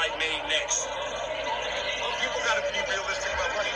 fight made next? Well, people got to be realistic about money.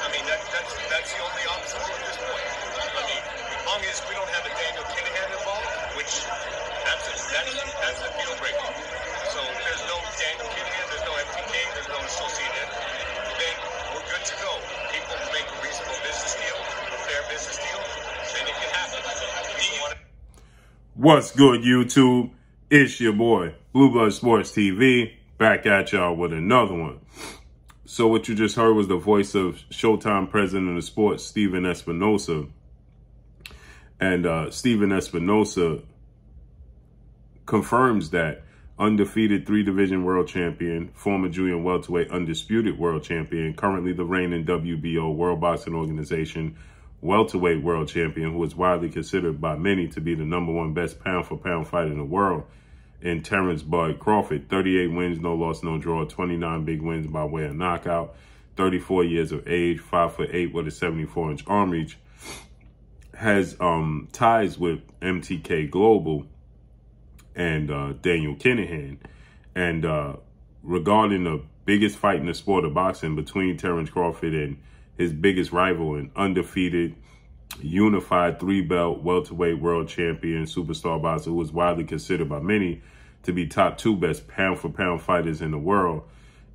I mean, that's the only obstacle at this point. I mean, as long as we don't have a Daniel Kinahan involved, which that's a deal breaker. So there's no Daniel Kinahan, there's no MTK, there's no associated, then we're good to go. People make a reasonable business deal, a fair business deal, then it can happen. What's good, YouTube? It's your boy, Blue Blood Sports TV, back at y'all with another one. So what you just heard was the voice of Showtime president of sports, Stephen ESPINOZA. And Stephen ESPINOZA confirms that undefeated 3-division world champion, former junior welterweight undisputed world champion, currently the reigning WBO, World Boxing Organization, welterweight world champion, who is widely considered by many to be the #1 best pound-for-pound fighter in the world, in Terence Crawford. 38 wins, no loss, no draw, 29 big wins by way of knockout, 34 years of age, 5'8" with a 74-inch arm reach, has ties with MTK Global and Daniel Kinahan. And regarding the biggest fight in the sport of boxing between Terence Crawford and his biggest rival, an undefeated, unified 3-belt welterweight world champion, superstar boxer, who is widely considered by many to be top 2 best pound-for-pound fighters in the world,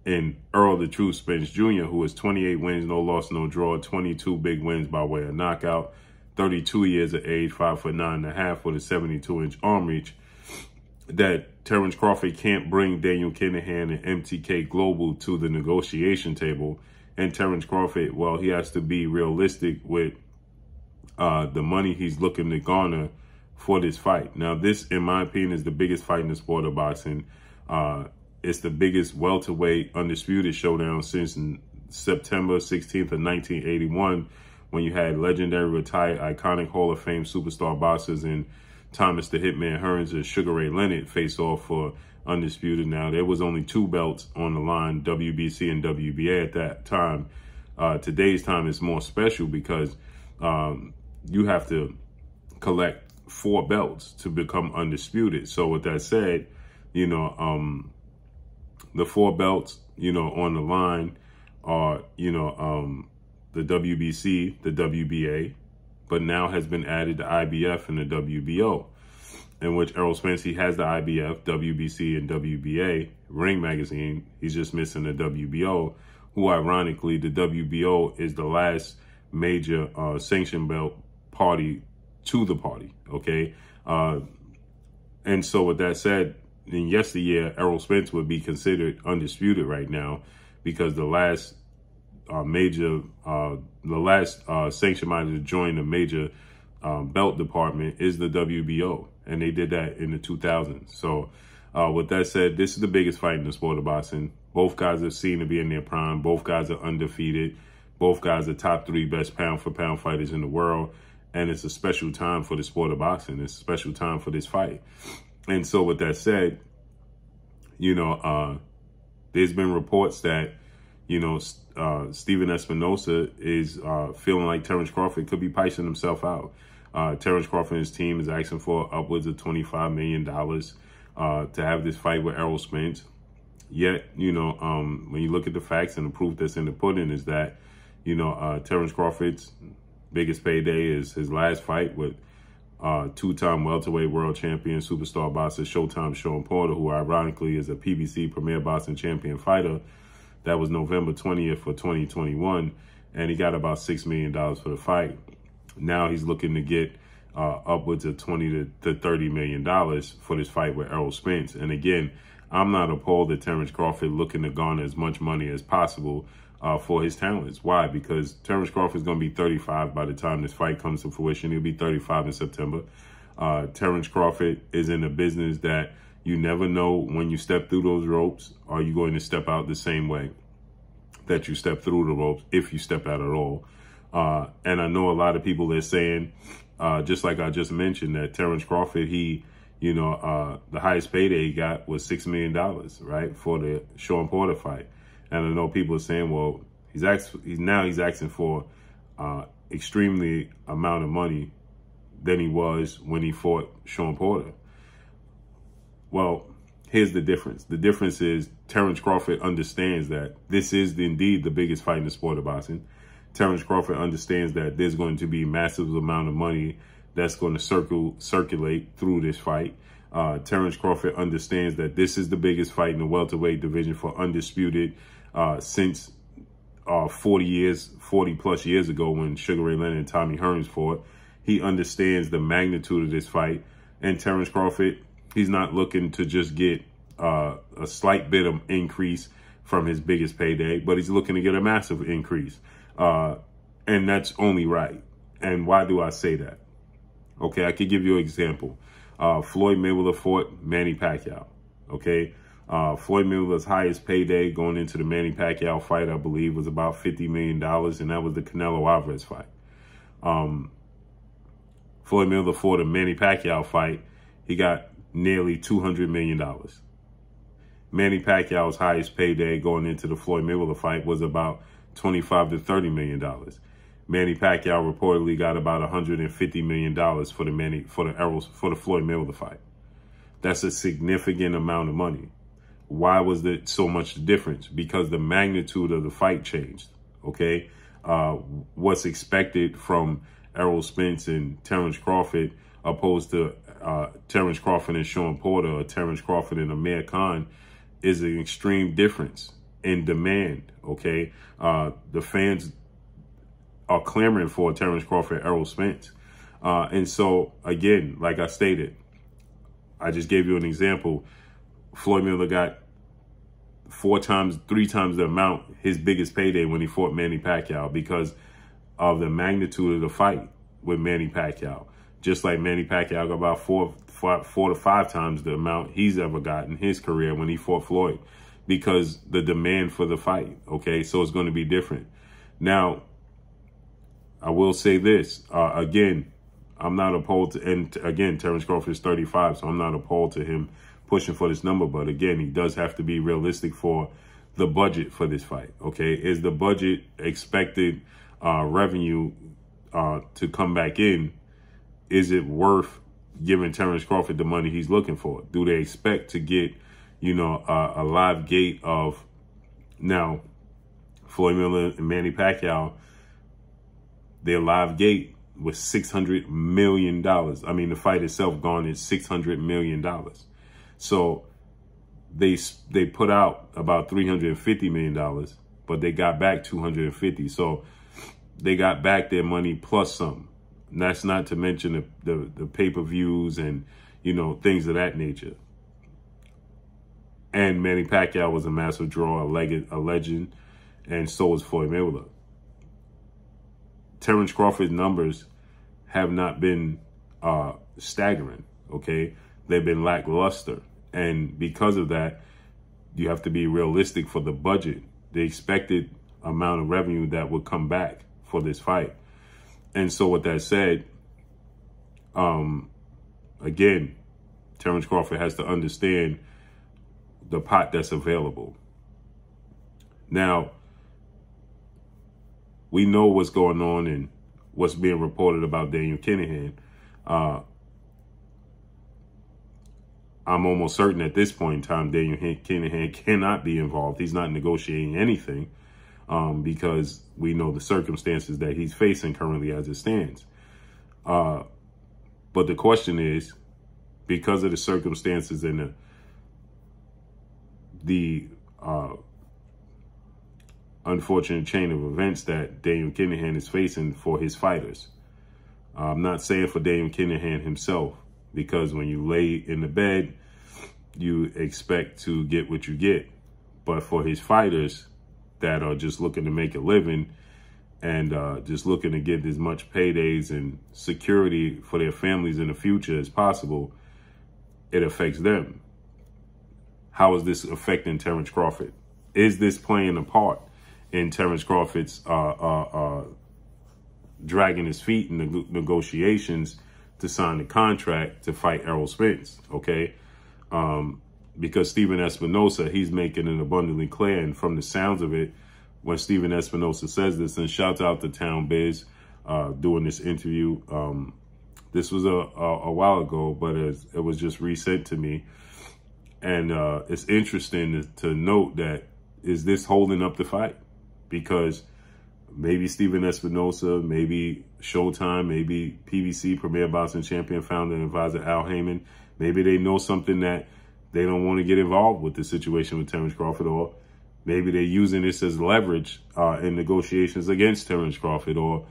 and Errol "The Truth" Spence Jr., who has 28 wins, no loss, no draw, 22 big wins by way of knockout, 32 years of age, 5'9.5" with a 72-inch arm reach, that Terence Crawford can't bring Daniel Kinahan and MTK Global to the negotiation table. And Terence Crawford, well, he has to be realistic with the money he's looking to garner for this fight. Now, this, in my opinion, is the biggest fight in the sport of boxing. It's the biggest welterweight undisputed showdown since September 16th of 1981, when you had legendary, retired, iconic Hall of Fame superstar boxers in Thomas the Hitman Hearns and Sugar Ray Leonard face off for undisputed. Now, there was only 2 belts on the line, WBC and WBA at that time. Today's time is more special because you have to collect 4 belts to become undisputed. So with that said, you know, the 4 belts, you know, on the line are, you know, the WBC, the WBA, but now has been added the IBF and the WBO, in which Errol Spence, he has the IBF, WBC, and WBA Ring Magazine. He's just missing the WBO, who ironically, the WBO is the last major sanction belt party to the party, okay? And so with that said, in yesteryear, Errol Spence would be considered undisputed right now because the last sanction body to join the major belt department is the WBO, and they did that in the 2000s. So with that said, this is the biggest fight in the sport of boxing. Both guys are seen to be in their prime. Both guys are undefeated. Both guys are top 3 best pound-for-pound fighters in the world, and it's a special time for the sport of boxing. It's a special time for this fight. And so with that said, you know, there's been reports that, you know, Stephen ESPINOZA is feeling like Terence Crawford could be pricing himself out. Terence Crawford and his team is asking for upwards of $25 million to have this fight with Errol Spence. Yet, you know, when you look at the facts and the proof that's in the pudding is that, you know, Terence Crawford's biggest payday is his last fight with 2-time welterweight world champion, superstar boxer, Showtime Shawn Porter, who ironically is a PBC Premier Boxing Champion fighter. That was November 20th for 2021, and he got about $6 million for the fight. Now he's looking to get upwards of $20 to $30 million for this fight with Errol Spence. And again, I'm not appalled at Terence Crawford looking to garner as much money as possible for his talents. Why? Because Terence Crawford is going to be 35 by the time this fight comes to fruition. He'll be 35 in September. Terence Crawford is in a business that you never know when you step through those ropes, are you going to step out the same way that you step through the ropes, if you step out at all. And I know a lot of people are saying, just like I just mentioned, that Terence Crawford, he, you know, the highest payday he got was $6 million, right, for the Shawn Porter fight. And I know people are saying, well, he's asking for extremely amount of money than he was when he fought Shawn Porter. Well, here's the difference. The difference is Terence Crawford understands that this is indeed the biggest fight in the sport of boxing. Terence Crawford understands that there's going to be a massive amount of money that's going to circulate through this fight. Terence Crawford understands that this is the biggest fight in the welterweight division for undisputed since 40 plus years ago when Sugar Ray Leonard and Tommy Hearns fought. He understands the magnitude of this fight. And Terence Crawford, he's not looking to just get a slight bit of increase from his biggest payday, but he's looking to get a massive increase. And that's only right. And why do I say that? Okay, I could give you an example. Floyd Mayweather fought Manny Pacquiao. Okay, Floyd Mayweather's highest payday going into the Manny Pacquiao fight, I believe, was about $50 million, and that was the Canelo Alvarez fight. Floyd Mayweather fought a Manny Pacquiao fight. He got nearly $200 million. Manny Pacquiao's highest payday going into the Floyd Mayweather fight was about $25 to $30 million. Manny Pacquiao reportedly got about $150 million for the Floyd Mayweather fight. That's a significant amount of money. Why was there so much difference? Because the magnitude of the fight changed. Okay, what's expected from Errol Spence and Terence Crawford, opposed to Terence Crawford and Sean Porter, or Terence Crawford and Amir Khan, is an extreme difference in demand. Okay, the fans are clamoring for Terence Crawford, Errol Spence. And so, again, like I stated, I just gave you an example. Floyd Mayweather got 3 times the amount, his biggest payday, when he fought Manny Pacquiao, because of the magnitude of the fight with Manny Pacquiao. Just like Manny Pacquiao got about 4 to 5 times the amount he's ever gotten in his career when he fought Floyd, because the demand for the fight. Okay, so it's going to be different. Now, I will say this, again, I'm not opposed to, and again, Terence Crawford is 35, so I'm not opposed to him pushing for this number. But again, he does have to be realistic for the budget for this fight. Okay, is the budget expected revenue to come back in? Is it worth giving Terence Crawford the money he's looking for? Do they expect to get, you know, a live gate of, now, Floyd Mayweather and Manny Pacquiao, their live gate was $600 million. I mean, the fight itself garnered $600 million. So they put out about $350 million, but they got back $250. So they got back their money plus some. And that's not to mention the pay-per-views and, you know, things of that nature. And Manny Pacquiao was a massive draw, a legend, and so was Floyd Mayweather. Terence Crawford's numbers have not been staggering, okay? They've been lackluster. And because of that, you have to be realistic for the budget, the expected amount of revenue that would come back for this fight. And so with that said, again, Terence Crawford has to understand the pot that's available. Now, we know what's going on and what's being reported about Daniel Kinahan. I'm almost certain at this point in time, Daniel Kinahan cannot be involved. He's not negotiating anything because we know the circumstances that he's facing currently as it stands. But the question is, because of the circumstances and the unfortunate chain of events that Daniel Kinahan is facing for his fighters. I'm not saying for Daniel Kinahan himself, because when you lay in the bed, you expect to get what you get. But for his fighters that are just looking to make a living and just looking to get as much paydays and security for their families in the future as possible, it affects them. How is this affecting Terence Crawford? Is this playing a part in Terence Crawford's dragging his feet in the negotiations to sign the contract to fight Errol Spence, okay? Because Stephen Espinoza, he's making it abundantly clear, and from the sounds of it, when Stephen Espinoza says this, and shouts out to Town Biz doing this interview, this was a while ago, but it was just resent to me. And it's interesting to note that, is this holding up the fight? Because maybe Stephen Espinoza, maybe Showtime, maybe PBC, Premier Boxing Champion, founder and advisor Al Heyman, maybe they know something that they don't want to get involved with the situation with Terence Crawford, or maybe they're using this as leverage in negotiations against Terence Crawford, or,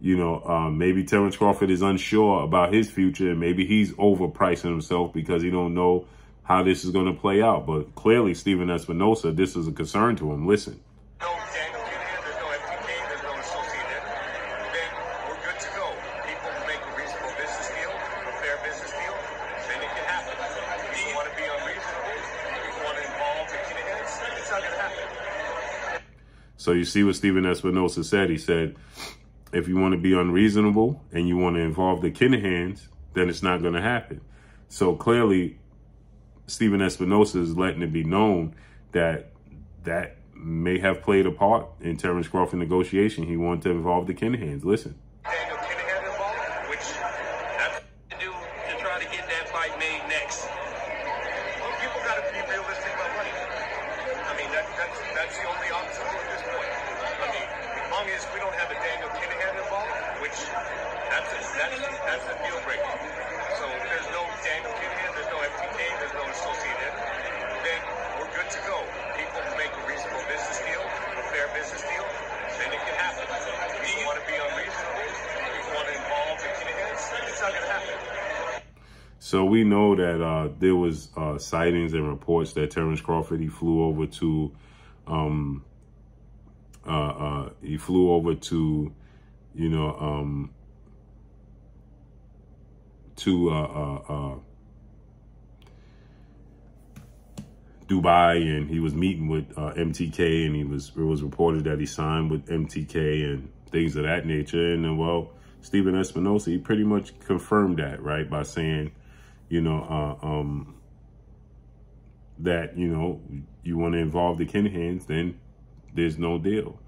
you know, maybe Terence Crawford is unsure about his future, and maybe he's overpricing himself because he don't know how this is going to play out. But clearly, Stephen Espinoza, this is a concern to him. Listen. No Daniel Kinahan, there's no FTK, there's no associated. Then we're good to go. People make a reasonable business deal, a fair business deal, then it can happen. If you want to be unreasonable, if you want to involve the Kinahans, it's not going to happen. So you see what Stephen Espinoza said. He said, if you want to be unreasonable and you want to involve the Kinahans, then it's not going to happen. So clearly, Stephen Espinoza is letting it be known that that may have played a part in Terence Crawford negotiation. He wanted to involve the Kinahans. Listen. Daniel Kinahan involved, which that's to do to try to get that fight made next. Well, people got to be realistic about money. I mean, that's the only obstacle at this point. I mean, as long as we don't have a Daniel Kinahan involved, which that's a deal breaker. So if there's no Daniel Kinahan, there's no FTK, there's no associated, then we're good to go. People make a reasonable business deal, a fair business deal, then it can happen. If you want to be unreasonable, if you want to involve the Kinahans, it's not going to happen. So we know that there was sightings and reports that Terence Crawford, he flew over to you know, Dubai, and he was meeting with MTK, and it was reported that he signed with MTK and things of that nature. And then, well, Stephen Espinoza, he pretty much confirmed that, right, by saying, you know, that, you know, you want to involve the Kinahans, then there's no deal.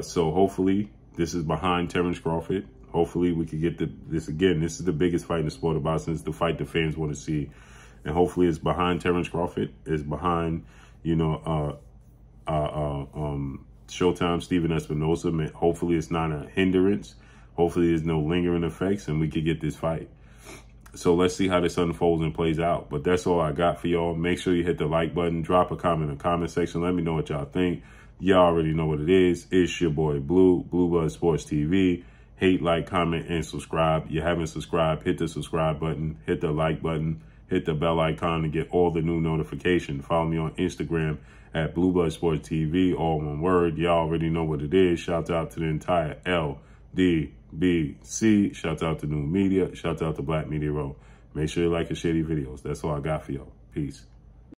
So hopefully this is behind Terence Crawford. Hopefully we could get this again. This is the biggest fight in the sport of boxing. It's the fight the fans want to see. And hopefully it's behind Terence Crawford. It's behind, you know, Showtime, Stephen Espinoza. Hopefully it's not a hindrance. Hopefully there's no lingering effects and we could get this fight. So let's see how this unfolds and plays out. But that's all I got for y'all. Make sure you hit the like button. Drop a comment in the comment section. Let me know what y'all think. Y'all already know what it is. It's your boy Blue, Blue Blood Sports TV. Hate, like, comment, and subscribe. You haven't subscribed, hit the subscribe button. Hit the like button. Hit the bell icon to get all the new notifications. Follow me on Instagram at Blue Blood Sports TV, all one word. Y'all already know what it is. Shout out to the entire LDBC. Shout out to New Media. Shout out to Black Media Row. Make sure you like and share these videos. That's all I got for y'all. Peace.